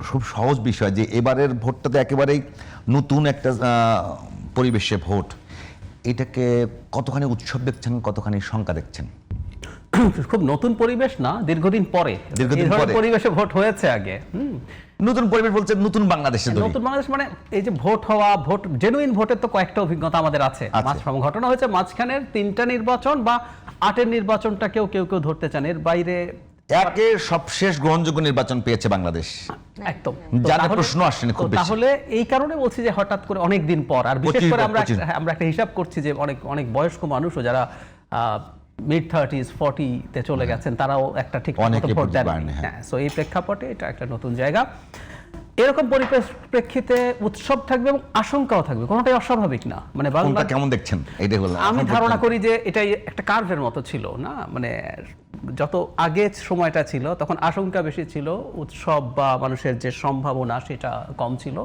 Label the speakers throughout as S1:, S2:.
S1: খুব সহজ বিষয় যে এবারের ভোটটাতে একেবারেই নতুন একটা পরিবেশে ভোট, এটাকে কতখানি উৎসব দেখছেন, কতখানি শঙ্কা দেখছেন?
S2: খুব নতুন পরিবেশ না, দীর্ঘদিন পরে পরিবেশে ভোট হয়েছে আগে।
S1: নতুন পরিবেশ বলছে নতুন বাংলাদেশে,
S2: নতুন বাংলাদেশ মানে এই যে ভোট হওয়া, ভোট জেনুইন ভোটের তো কয়েকটা অভিজ্ঞতা আমাদের আছে। ঘটনা হয়েছে মাঝখানের 3টা নির্বাচন বা 8এর নির্বাচনটা কেউ কেউ ধরতে চান, এর বাইরে
S1: একে সবশেষ গ্রহণযোগ্য নির্বাচন পেয়েছে বাংলাদেশ,
S2: একদম
S1: যার প্রশ্ন আসেনি খুব বেশি।
S2: তাহলে এই কারণে বলছি যে হঠাৎ করে অনেক দিন পর, আর বিশেষ করে আমরা একটা হিসাব করছি যে অনেক অনেক বয়স্ক মানুষও যারা মিড 30s 40-তে চলে গেছেন, তারাও একটা ঠিক ভোট দেন। হ্যাঁ, সো এই প্রেক্ষাপটে এটা একটা নতুন জায়গা। এরকম প্রেক্ষিতে উৎসব থাকবে এবং আশঙ্কাও থাকবে, কোনোটাই অস্বাভাবিক না। মানে
S1: বাংলা কেমন দেখছেন এইটাই হলো,
S2: আমি ধারণা করি যে এটাই একটা কার্ভের মতো ছিল না, মানে যত আগে সময়টা ছিল তখন আশঙ্কা বেশি ছিল, উৎসব বা মানুষের যে সম্ভাবনা সেটা কম ছিল।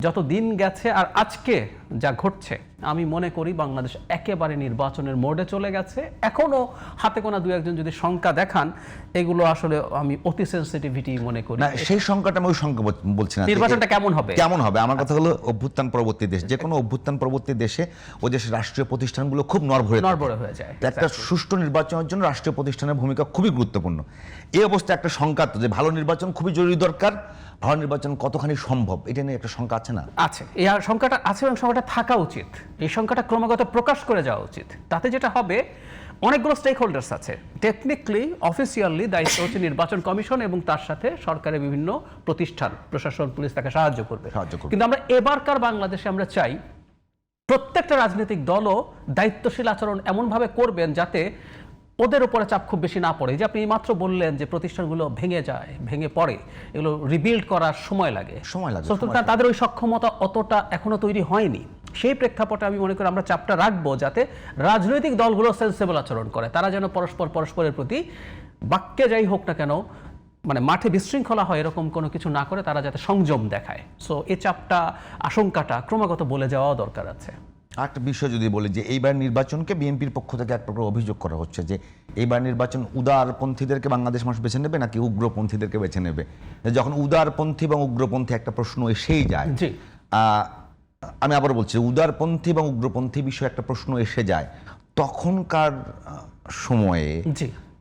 S2: যত দিন গেছে আর আজকে যা ঘটছে, আমি মনে করি বাংলাদেশ একেবারে নির্বাচনের মোডে চলে গেছে। এখনো হাতে গোনা 2-1 জন যদি শঙ্কা দেখান, এগুলো আসলে আমি অতি সেনসিটিভিটি মনে করি
S1: না। সেই শঙ্কাটা আমি ওই শঙ্কা বলছি না,
S2: নির্বাচনটা কেমন হবে।
S1: আমার কথা হলো অভ্যুত্থান পরবর্তী দেশ, যে কোনো অভ্যুত্থান পরবর্তী দেশে ওই দেশের রাষ্ট্রীয় প্রতিষ্ঠানগুলো খুব নড়বড়ে হয়ে যায়। একটা সুষ্ঠু নির্বাচনের জন্য রাষ্ট্রীয় প্রতিষ্ঠানের ভূমিকা খুবই গুরুত্বপূর্ণ। এই অবস্থায় একটা শঙ্কা তো যে ভালো নির্বাচন খুবই জরুরি দরকার, ভালো নির্বাচন কতখানি সম্ভব এটা নিয়ে একটা শঙ্কা আছে না?
S2: আছে, এই সংখ্যাটা আছে এবং সংখ্যাটা থাকা উচিত। এই সংখ্যাটা ক্রমাগত প্রকাশ করে যাওয়া উচিত। তাতে যেটা হবে, অনেকগুলো স্টেক হোল্ডার্স আছে, টেকনিক্যালি অফিসিয়ালি দায়িত্ব হচ্ছে নির্বাচন কমিশন এবং তার সাথে সরকারের বিভিন্ন প্রতিষ্ঠান, প্রশাসন, পুলিশ তাকে সাহায্য করবে। কিন্তু আমরা এবারকার বাংলাদেশে আমরা চাই প্রত্যেকটা রাজনৈতিক দলও দায়িত্বশীল আচরণ এমনভাবে করবেন যাতে ওদের উপরে চাপ খুব বেশি না পড়ে। যে আপনি মাত্র বললেন যে প্রতিষ্ঠানগুলো ভেঙে পড়ে, এগুলো রিবিল্ড করার সময় লাগে। তাদের ওই সক্ষমতা অতটা এখনো তৈরি হয়নি। সেই প্রেক্ষাপটে আমি মনে করি আমরা চাপটা রাখবো যাতে রাজনৈতিক দলগুলো সেন্সেবল আচরণ করে, তারা যেন পরস্পরের প্রতি বাক্যে যাই হোক না কেন, মানে মাঠে বিশৃঙ্খলা হয় এরকম কোনো কিছু না করে তারা যাতে সংযম দেখায়। সো এই চাপটা, আশঙ্কাটা ক্রমাগত বলে যাওয়া দরকার আছে।
S1: একটা বিষয় যদি বলি যে এইবার নির্বাচনকে বিএনপির পক্ষ থেকে এক প্রকার অভিযোগ করা হচ্ছে যে এইবার নির্বাচন উদারপন্থীদেরকে বাংলাদেশ মানুষ বেছে নেবে নাকি উগ্রপন্থীদেরকে বেছে নেবে। যখন উদারপন্থী এবং উগ্রপন্থী একটা প্রশ্ন এসেই যায়, আমি আবার বলছি উদারপন্থী এবং উগ্রপন্থী বিষয়ে একটা প্রশ্ন এসে যায়, তখনকার সময়ে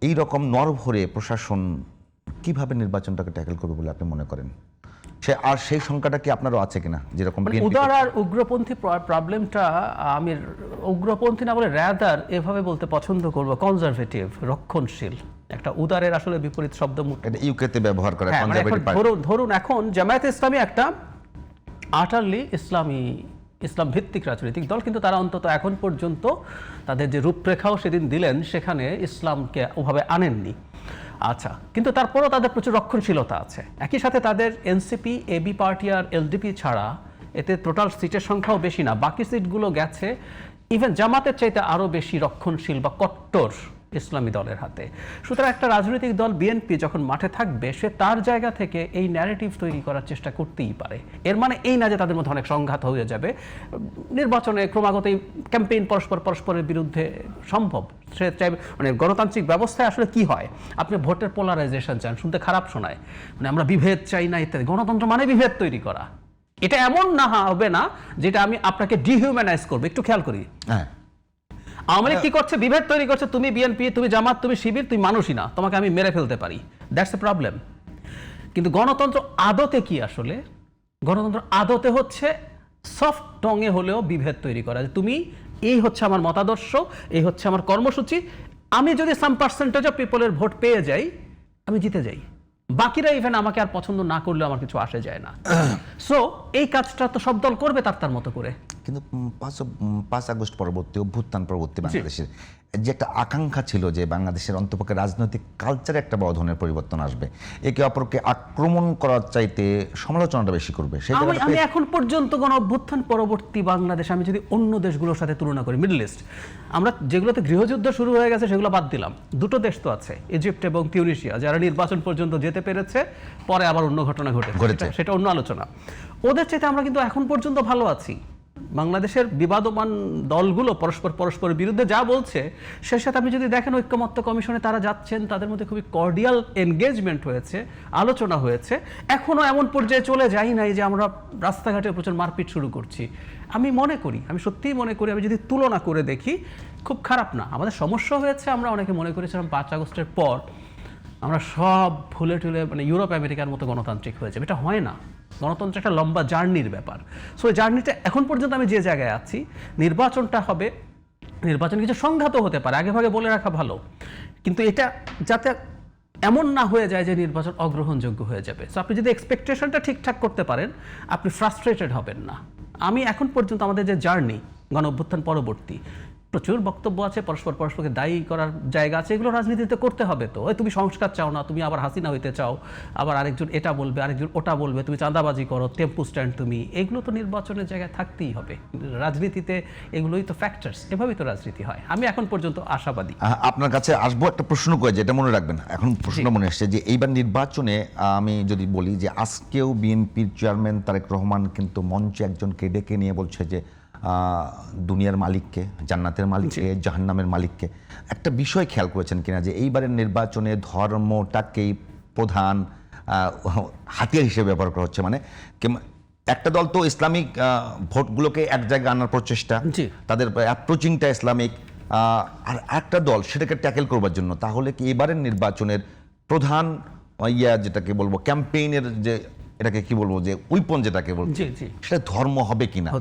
S1: এই রকম নরভরে প্রশাসন কিভাবে নির্বাচনটাকে ট্যাকেল করবে বলে আপনি মনে করেন? আর সেই সংখ্যাটা কি আপনারও আছে কিনা? যেরকম
S2: উদার আর উগ্রপন্থী প্রবলেমটা আমি উগ্রপন্থী না বলে রাদার এভাবে বলতে পছন্দ করব, কনজারভেটিভ, রক্ষণশীল। একটা উদারের আসলে বিপরীত শব্দ
S1: এটা ইউকেতে ব্যবহার করে
S2: কনজারভেটিভ। ধরুন এখন জামায়াতে ইসলামী একটা আটারলি ইসলাম ভিত্তিক রাজনৈতিক দল, কিন্তু তারা অন্তত এখন পর্যন্ত তাদের যে রূপরেখাও সেদিন দিলেন সেখানে ইসলামকে ওভাবে আনেননি। আচ্ছা, কিন্তু তারপরও তাদের প্রচুর রক্ষণশীলতা আছে। একই সাথে তাদের এনসিপি, এবি পার্টি আর এলডিপি ছাড়া এতে টোটাল সিটের সংখ্যাও বেশি না, বাকি সিটগুলো গেছে ইভেন জামাতের চাইতে আরও বেশি রক্ষণশীল বা কট্টর ইসলামী দলের হাতে। সুতরাং একটা রাজনৈতিক দল বিএনপি যখন মাঠে থাকবে, সে তার জায়গা থেকে এই ন্যারেটিভ তৈরি করার চেষ্টা করতেই পারে। এর মানে এই না যে তাদের মধ্যে অনেক সংঘাত হয়ে যাবে। নির্বাচনে ক্রমাগত ক্যাম্পেইন পরস্পরের বিরুদ্ধে সম্ভব। সে চাইবে, মানে গণতান্ত্রিক ব্যবস্থায় আসলে কি হয়, আপনি ভোটের পোলারাইজেশন চান, শুনতে খারাপ শোনায়, মানে আমরা বিভেদ চাই না ইত্যাদি। গণতন্ত্র মানে বিভেদ তৈরি করা, এটা এমন না হবে না যেটা আমি আপনাকে ডিহিউম্যানাইজ করবো। একটু খেয়াল করি, আওয়ামী লীগ কি করছে? বিভেদ তৈরি করছে। তুমি বিএনপি, তুমি জামাত, তুমি শিবির, তুমি মানুষই না, তোমাকে আমি মেরে ফেলতে পারি। That's a problem. কিন্তু গণতন্ত্র আদতে কি? আসলে গণতন্ত্র আদতে হচ্ছে সফট টঙে হলেও বিভেদ তৈরি করা। তুমি এই হচ্ছে আমার মতাদর্শ, এই হচ্ছে আমার কর্মসূচি, আমি যদি সাম পার্সেন্টেজ অফ পিপলের ভোট পেয়ে যাই, আমি জিতে যাই। বাকিরা ইভেন আমাকে আর পছন্দ না করলে আমার কিছু আসে যায় না। সো এই কাজটা তো সব দল করবে তার মতো করে।
S1: কিন্তু 5 আগস্ট পরবর্তী, অভ্যুত্থান পরবর্তী বাংলাদেশের যে একটা আকাঙ্ক্ষা ছিল যে বাংলাদেশের অন্তপক্ষে রাজনৈতিক কালচারে একটা বড় ধরনের পরিবর্তন আসবে, একে অপরকে আক্রমণ করার চাইতে সমালোচনাটা বেশি করবে।
S2: আমি এখন পর্যন্ত কোন অভ্যুত্থান পরবর্তী বাংলাদেশ, আমি যদি অন্য দেশগুলোর সাথে তুলনা করি, মিডল ইস্ট, আমরা যেগুলোতে গৃহযুদ্ধ শুরু হয়ে গেছে সেগুলো বাদ দিলাম, 2টো দেশ তো আছে, ইজিপ্ট এবং তিউনিসিয়া, যারা নির্বাচন পর্যন্ত যেতে পেরেছে, পরে আবার অন্য ঘটনা ঘটেছে, সেটা অন্য আলোচনা। ওদের চাইতে আমরা কিন্তু এখন পর্যন্ত ভালো আছি। বাংলাদেশের বিবাদমান দলগুলো পরস্পরের বিরুদ্ধে যা বলছে, সে সাথে আপনি যদি দেখেন ঐক্যমত্য কমিশনে তারা যাচ্ছেন, তাদের মধ্যে খুবই কর্ডিয়াল এনগেজমেন্ট হয়েছে, আলোচনা হয়েছে। এখনো এমন পর্যায়ে চলে যাই নাই যে আমরা রাস্তাঘাটে প্রচুর মারপিট শুরু করছি। আমি সত্যিই মনে করি, আমি যদি তুলনা করে দেখি, খুব খারাপ না। আমাদের সমস্যা হয়েছে, আমরা অনেকে মনে করেছিলাম 5 আগস্টের পর আমরা সব ভুলে টুলে মানে ইউরোপ আমেরিকার মতো গণতান্ত্রিক হয়ে যাবে। এটা হয় না। গণতন্ত্র একটা লম্বা জার্নির ব্যাপার। সো এই জার্নিটা এখন পর্যন্ত আমি যে জায়গায় আছি, নির্বাচনটা হবে, নির্বাচন কিছু সংঘাত হতে পারে, আগেভাগে বলে রাখা ভালো, কিন্তু এটা যাতে এমন না হয়ে যায় যে নির্বাচন অগ্রহণযোগ্য হয়ে যাবে। সো আপনি যদি এক্সপেকটেশনটা ঠিকঠাক করতে পারেন, আপনি ফ্রাস্ট্রেটেড হবেন না। আমি এখন পর্যন্ত আমাদের যে জার্নি গণ অভ্যুত্থান পরবর্তী, প্রচুর বক্তব্য আছে, পরস্পরকে দায়ী করার জায়গা আছে, এগুলো রাজনীতিতে করতে হবে। তো তুমি সংস্কার চাও না, তুমি আবার হাসিনা হইতে চাও, আবার আরেকজন এটা বলবে, আরেকজন ওটা বলবে, তুমি চাঁদাবাজি করো, টেম্পু স্ট্যান্ড, তুমি এগুলো তো নির্বাচনের জায়গায় থাকতেই হবে। রাজনীতিতে এগুলোই তো ফ্যাক্টরস, এভাবেই তো রাজনীতি হয়। আমি এখন পর্যন্ত আশাবাদী।
S1: আপনার কাছে আসবো, একটা প্রশ্ন করে, যেটা মনে রাখবেন, এখন প্রশ্ন মনে এসছে যে এইবার নির্বাচনে আমি যদি বলি যে আজকেও বিএনপির চেয়ারম্যান তারেক রহমান কিন্তু মঞ্চে একজনকে ডেকে নিয়ে বলছে যে দুনিয়ার মালিককে, জান্নাতের মালিককে, জাহান্নামের মালিককে। একটা বিষয় খেয়াল করেছেন কিনা যে এইবারের নির্বাচনে ধর্মটাকেই প্রধান হাতিয়ার হিসেবে ব্যবহার করা হচ্ছে? মানে একটা দল তো ইসলামিক ভোটগুলোকে এক জায়গায় আনার প্রচেষ্টা, তাদের অ্যাপ্রোচিংটা ইসলামিক, আর একটা দল সেটাকে ট্যাকেল করবার জন্য। তাহলে কি এবারের নির্বাচনের প্রধান যেটাকে বলবো ক্যাম্পেইনের যে, এটাকে কি বলবো, যে উইপন যেটাকে বলবো, সেটা ধর্ম হবে কিনা?